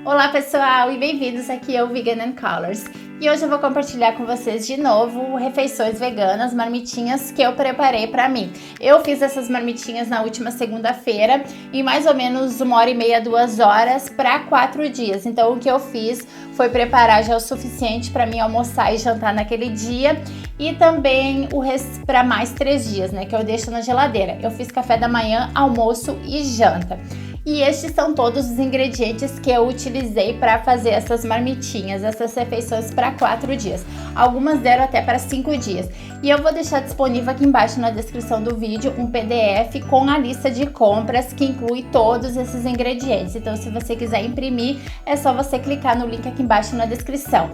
Olá pessoal e bem-vindos aqui ao Vegan & Colors. E hoje eu vou compartilhar com vocês de novo refeições veganas, marmitinhas que eu preparei pra mim. Eu fiz essas marmitinhas na última segunda-feira em mais ou menos 1h30, 2 horas para 4 dias. Então o que eu fiz foi preparar já o suficiente para mim almoçar e jantar naquele dia e também o resto para mais 3 dias, né, que eu deixo na geladeira. Eu fiz café da manhã, almoço e janta. E estes são todos os ingredientes que eu utilizei para fazer essas marmitinhas, essas refeições para 4 dias. Algumas deram até para 5 dias. E eu vou deixar disponível aqui embaixo na descrição do vídeo um PDF com a lista de compras que inclui todos esses ingredientes. Então, se você quiser imprimir, é só você clicar no link aqui embaixo na descrição.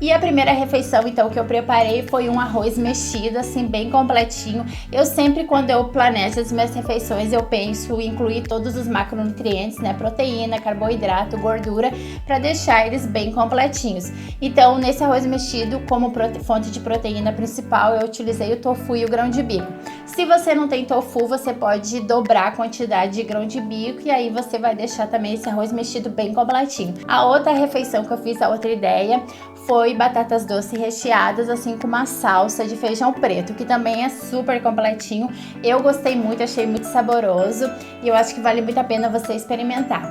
E a primeira refeição, então, que eu preparei foi um arroz mexido, assim, bem completinho. Eu sempre, quando eu planejo as minhas refeições, eu penso em incluir todos os macronutrientes, né? Proteína, carboidrato, gordura, para deixar eles bem completinhos. Então, nesse arroz mexido, como fonte de proteína principal, eu utilizei o tofu e o grão de bico. Se você não tem tofu, você pode dobrar a quantidade de grão de bico e aí você vai deixar também esse arroz mexido bem completinho. A outra refeição que eu fiz, a outra ideia, foi batatas doces recheadas, assim, com uma salsa de feijão preto, que também é super completinho. Eu gostei muito, achei muito saboroso e eu acho que vale muito a pena você experimentar.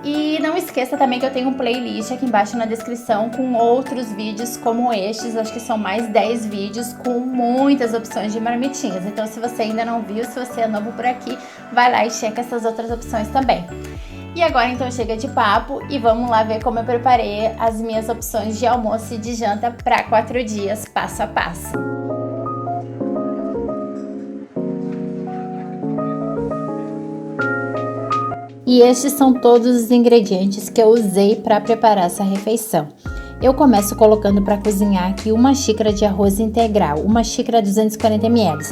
E não esqueça também que eu tenho um playlist aqui embaixo na descrição com outros vídeos como estes, acho que são mais 10 vídeos com muitas opções de marmitinhas. Então, se você ainda não viu, se você é novo por aqui, vai lá e checa essas outras opções também. E agora então chega de papo e vamos lá ver como eu preparei as minhas opções de almoço e de janta para 4 dias, passo a passo. E estes são todos os ingredientes que eu usei para preparar essa refeição. Eu começo colocando para cozinhar aqui uma xícara de arroz integral, uma xícara 240 ml.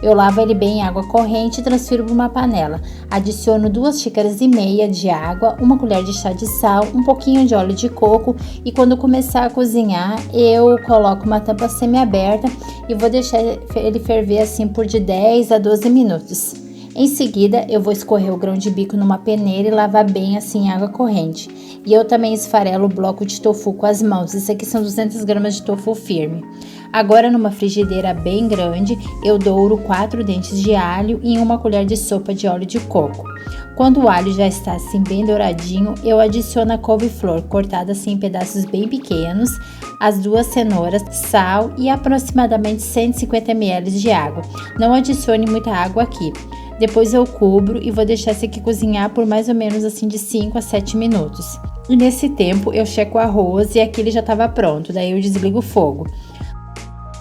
Eu lavo ele bem em água corrente e transfiro para uma panela. Adiciono 2,5 xícaras de água, 1 colher de chá de sal, um pouquinho de óleo de coco e quando começar a cozinhar, eu coloco uma tampa semi-aberta e vou deixar ele ferver assim por de 10 a 12 minutos. Em seguida, eu vou escorrer o grão de bico numa peneira e lavar bem assim em água corrente. E eu também esfarelo o bloco de tofu com as mãos. Isso aqui são 200 gramas de tofu firme. Agora, numa frigideira bem grande, eu douro 4 dentes de alho e 1 colher de sopa de óleo de coco. Quando o alho já está assim bem douradinho, eu adiciono a couve-flor cortada assim em pedaços bem pequenos, as 2 cenouras, sal e aproximadamente 150 ml de água. Não adicione muita água aqui. Depois eu cubro e vou deixar isso aqui cozinhar por mais ou menos assim de 5 a 7 minutos. E nesse tempo eu checo o arroz e aqui ele já estava pronto, daí eu desligo o fogo.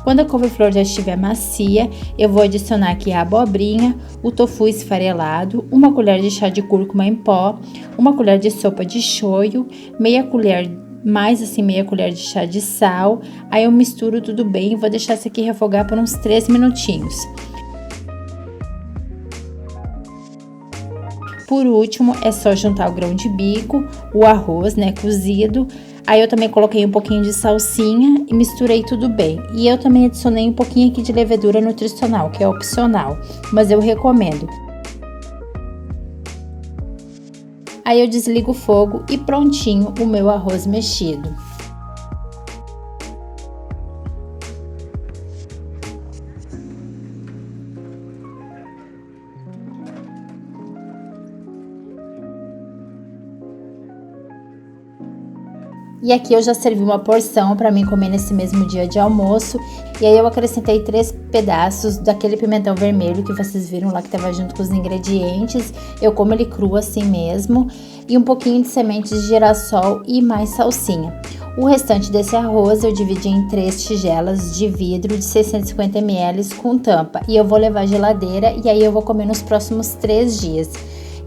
Quando a couve-flor já estiver macia, eu vou adicionar aqui a abobrinha, o tofu esfarelado, 1 colher de chá de cúrcuma em pó, 1 colher de sopa de shoyu, meia colher de chá de sal. Aí eu misturo tudo bem e vou deixar isso aqui refogar por uns 3 minutinhos. Por último, é só juntar o grão de bico, o arroz, né, cozido. Aí eu também coloquei um pouquinho de salsinha e misturei tudo bem. E eu também adicionei um pouquinho aqui de levedura nutricional, que é opcional, mas eu recomendo. Aí eu desligo o fogo e prontinho o meu arroz mexido. E aqui eu já servi uma porção para mim comer nesse mesmo dia de almoço. E aí eu acrescentei 3 pedaços daquele pimentão vermelho que vocês viram lá que estava junto com os ingredientes. Eu como ele cru assim mesmo. E um pouquinho de sementes de girassol e mais salsinha. O restante desse arroz eu dividi em 3 tigelas de vidro de 650 ml com tampa. E eu vou levar à geladeira e aí eu vou comer nos próximos 3 dias.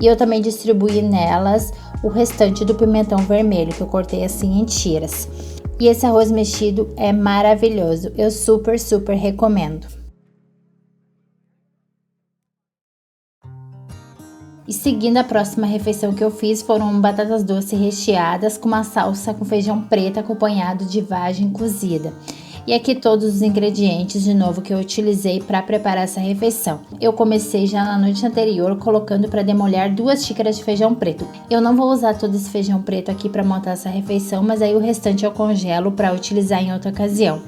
E eu também distribuí nelas o restante do pimentão vermelho, que eu cortei assim em tiras. E esse arroz mexido é maravilhoso, eu super recomendo. E seguindo a próxima refeição que eu fiz foram batatas doces recheadas com uma salsa com feijão preto acompanhado de vagem cozida. E aqui todos os ingredientes de novo que eu utilizei para preparar essa refeição. Eu comecei já na noite anterior colocando para demolhar 2 xícaras de feijão preto. Eu não vou usar todo esse feijão preto aqui para montar essa refeição, mas aí o restante eu congelo para utilizar em outra ocasião.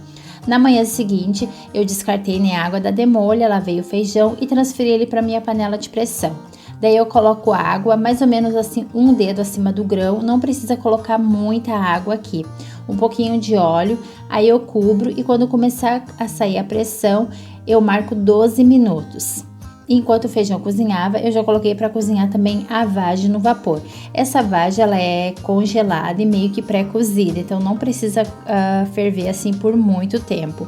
Na manhã seguinte, eu descartei a água da demolha, lavei o feijão e transferi ele para minha panela de pressão. Daí eu coloco água, mais ou menos assim, um dedo acima do grão, não precisa colocar muita água aqui. Um pouquinho de óleo, aí eu cubro e quando começar a sair a pressão, eu marco 12 minutos. Enquanto o feijão cozinhava, eu já coloquei para cozinhar também a vagem no vapor. Essa vagem, ela é congelada e meio que pré-cozida, então não precisa ferver assim por muito tempo.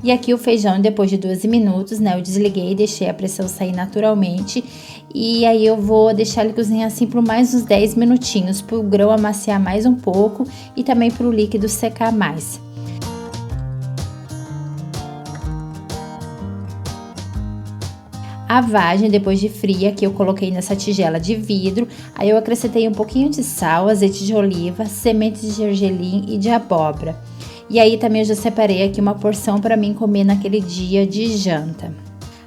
E aqui o feijão, depois de 12 minutos, né, eu desliguei e deixei a pressão sair naturalmente. E aí eu vou deixar ele cozinhar assim por mais uns 10 minutinhos, para o grão amaciar mais um pouco e também para o líquido secar mais. A vagem, depois de fria, que eu coloquei nessa tigela de vidro, aí eu acrescentei um pouquinho de sal, azeite de oliva, sementes de gergelim e de abóbora. E aí também eu já separei aqui uma porção para mim comer naquele dia de janta.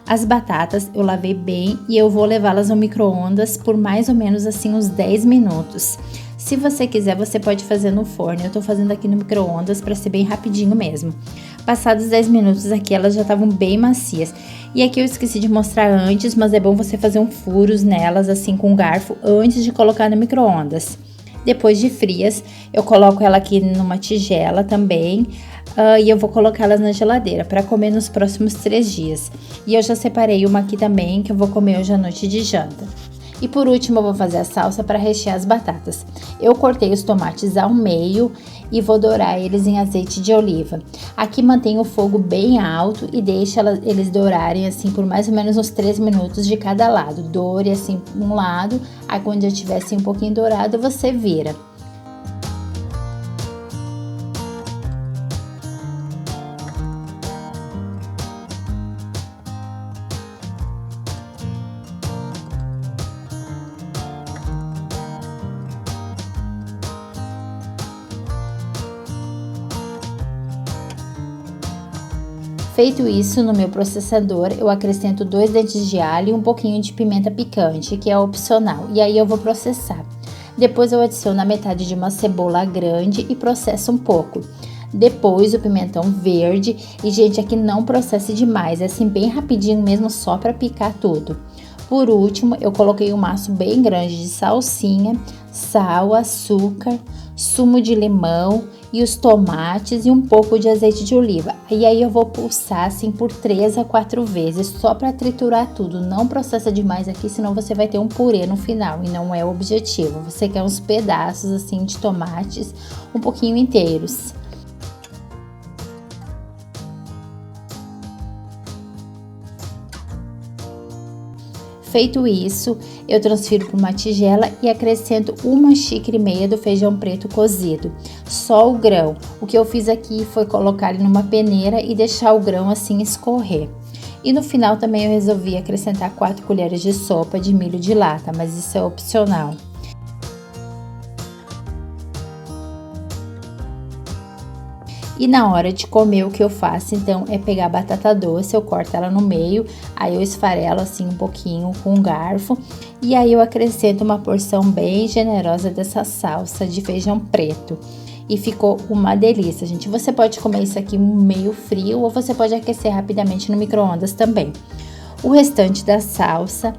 As batatas eu lavei bem e eu vou levá-las ao micro-ondas por mais ou menos assim uns 10 minutos. Se você quiser, você pode fazer no forno. Eu tô fazendo aqui no micro-ondas para ser bem rapidinho mesmo. Passados 10 minutos aqui, elas já estavam bem macias. E aqui eu esqueci de mostrar antes, mas é bom você fazer um furos nelas assim com um garfo antes de colocar no micro-ondas. Depois de frias, eu coloco ela aqui numa tigela também e eu vou colocá-las na geladeira para comer nos próximos 3 dias. E eu já separei uma aqui também que eu vou comer hoje à noite de janta. E por último eu vou fazer a salsa para rechear as batatas. Eu cortei os tomates ao meio e vou dourar eles em azeite de oliva. Aqui mantenho o fogo bem alto e deixa eles dourarem assim por mais ou menos uns 3 minutos de cada lado. Doure assim um lado, aí quando já estiver assim um pouquinho dourado você vira. Feito isso, no meu processador, eu acrescento 2 dentes de alho e um pouquinho de pimenta picante, que é opcional, e aí eu vou processar. Depois eu adiciono a metade de uma cebola grande e processo um pouco. Depois o pimentão verde, e gente, aqui não processe demais, é assim bem rapidinho mesmo, só para picar tudo. Por último, eu coloquei um maço bem grande de salsinha, sal, açúcar, sumo de limão e os tomates e um pouco de azeite de oliva. E aí eu vou pulsar assim por 3 a 4 vezes, só para triturar tudo. Não processa demais aqui, senão você vai ter um purê no final e não é o objetivo. Você quer uns pedaços assim de tomates um pouquinho inteiros. Feito isso, eu transfiro para uma tigela e acrescento 1,5 xícara do feijão preto cozido, só o grão. O que eu fiz aqui foi colocar ele numa peneira e deixar o grão assim escorrer. E no final também eu resolvi acrescentar 4 colheres de sopa de milho de lata, mas isso é opcional. E na hora de comer, o que eu faço então é pegar a batata doce, eu corto ela no meio, aí eu esfarelo assim um pouquinho com um garfo e aí eu acrescento uma porção bem generosa dessa salsa de feijão preto. E ficou uma delícia, gente. Você pode comer isso aqui meio frio ou você pode aquecer rapidamente no micro-ondas também. O restante da salsa,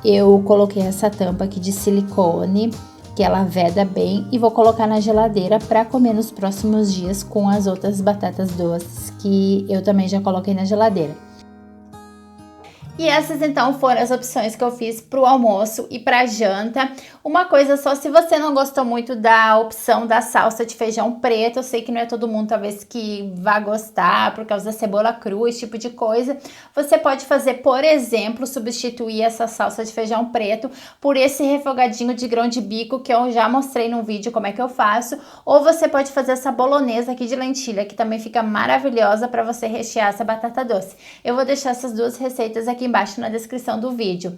eu coloquei essa tampa aqui de silicone, que ela veda bem, e vou colocar na geladeira para comer nos próximos dias com as outras batatas doces que eu também já coloquei na geladeira. E essas então foram as opções que eu fiz pro almoço e pra janta. Uma coisa só, se você não gostou muito da opção da salsa de feijão preto, eu sei que não é todo mundo talvez que vá gostar por causa da cebola crua, esse tipo de coisa. Você pode fazer, por exemplo, substituir essa salsa de feijão preto por esse refogadinho de grão de bico que eu já mostrei no vídeo como é que eu faço. Ou você pode fazer essa bolonhesa aqui de lentilha, que também fica maravilhosa para você rechear essa batata doce. Eu vou deixar essas duas receitas aqui embaixo na descrição do vídeo.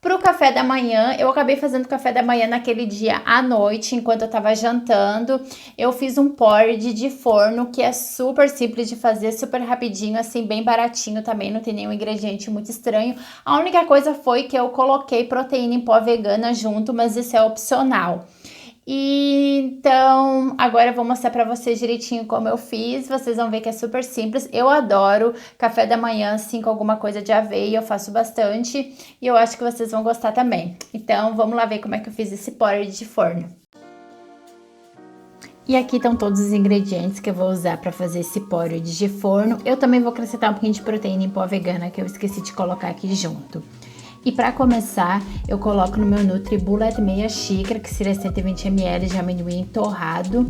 Pro café da manhã, eu acabei fazendo café da manhã naquele dia à noite, enquanto eu tava jantando. Eu fiz um porridge de forno, que é super simples de fazer, super rapidinho, assim, bem baratinho também, não tem nenhum ingrediente muito estranho. A única coisa foi que eu coloquei proteína em pó vegana junto, mas isso é opcional. E então, agora eu vou mostrar pra vocês direitinho como eu fiz. Vocês vão ver que é super simples. Eu adoro café da manhã assim com alguma coisa de aveia, eu faço bastante e eu acho que vocês vão gostar também. Então, vamos lá ver como é que eu fiz esse porridge de forno. E aqui estão todos os ingredientes que eu vou usar para fazer esse porridge de forno. Eu também vou acrescentar um pouquinho de proteína em pó vegana que eu esqueci de colocar aqui junto. E para começar, eu coloco no meu NutriBullet meia xícara, que seria 120 ml de amendoim torrado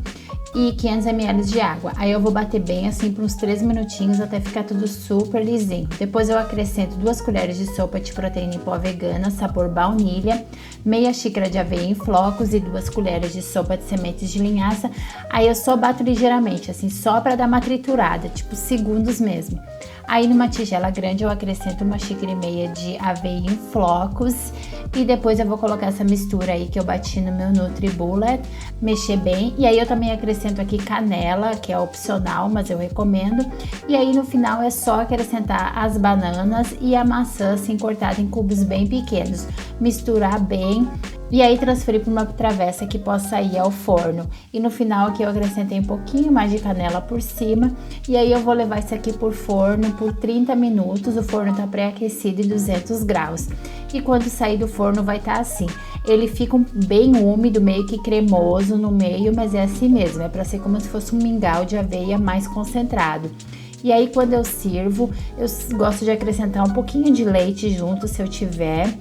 e 500 ml de água. Aí eu vou bater bem assim por uns 3 minutinhos até ficar tudo super lisinho. Depois eu acrescento 2 colheres de sopa de proteína em pó vegana, sabor baunilha, meia xícara de aveia em flocos e 2 colheres de sopa de sementes de linhaça. Aí eu só bato ligeiramente, assim, só para dar uma triturada, tipo segundos mesmo. Aí numa tigela grande eu acrescento 1,5 xícara de aveia em flocos e depois eu vou colocar essa mistura aí que eu bati no meu NutriBullet, mexer bem. E aí eu também acrescento aqui canela, que é opcional, mas eu recomendo. E aí no final é só acrescentar as bananas e a maçã assim cortada em cubos bem pequenos. Misturar bem. E aí transferir para uma travessa que possa ir ao forno. E no final aqui eu acrescentei um pouquinho mais de canela por cima. E aí eu vou levar isso aqui por forno por 30 minutos. O forno tá pré-aquecido em 200 graus. E quando sair do forno vai estar assim. Ele fica bem úmido, meio que cremoso no meio, mas é assim mesmo. É para ser como se fosse um mingau de aveia mais concentrado. E aí quando eu sirvo, eu gosto de acrescentar um pouquinho de leite junto, se eu tiver,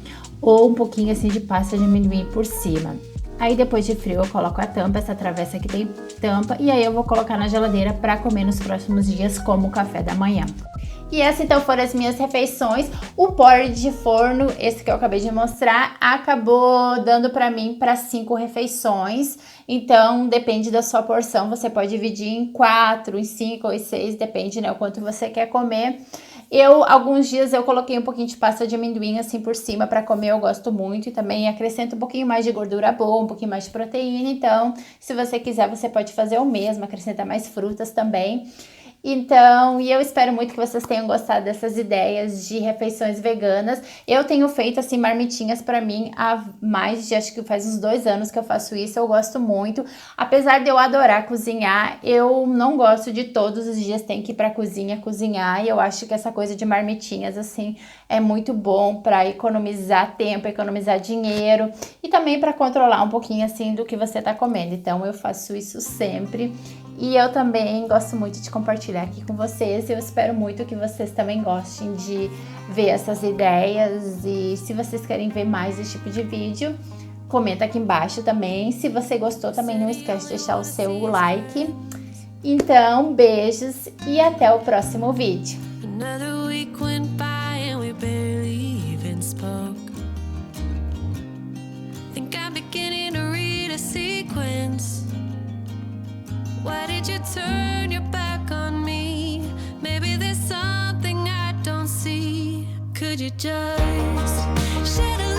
ou um pouquinho assim de pasta de amendoim por cima. Aí depois de frio eu coloco a tampa, essa travessa aqui tem tampa, e aí eu vou colocar na geladeira para comer nos próximos dias como café da manhã. E essas então foram as minhas refeições. O porridge de forno, esse que eu acabei de mostrar, acabou dando para mim para 5 refeições. Então depende da sua porção, você pode dividir em 4, em 5 ou em 6, depende, né, o quanto você quer comer. Alguns dias eu coloquei um pouquinho de pasta de amendoim assim por cima para comer, eu gosto muito. E também acrescento um pouquinho mais de gordura boa, um pouquinho mais de proteína. Então, se você quiser, você pode fazer o mesmo, acrescentar mais frutas também. Então, e eu espero muito que vocês tenham gostado dessas ideias de refeições veganas. Eu tenho feito, assim, marmitinhas pra mim há mais de, acho que faz uns 2 anos que eu faço isso, eu gosto muito. Apesar de eu adorar cozinhar, eu não gosto de todos os dias ter que ir pra cozinha cozinhar. E eu acho que essa coisa de marmitinhas, assim, é muito bom pra economizar tempo, economizar dinheiro e também pra controlar um pouquinho, assim, do que você tá comendo. Então, eu faço isso sempre. E eu também gosto muito de compartilhar aqui com vocês. Eu espero muito que vocês também gostem de ver essas ideias. E se vocês querem ver mais esse tipo de vídeo, comenta aqui embaixo também. Se você gostou, também não esquece de deixar o seu like. Então, beijos e até o próximo vídeo. Why did you turn your back on me? Maybe there's something I don't see. Could you just shed a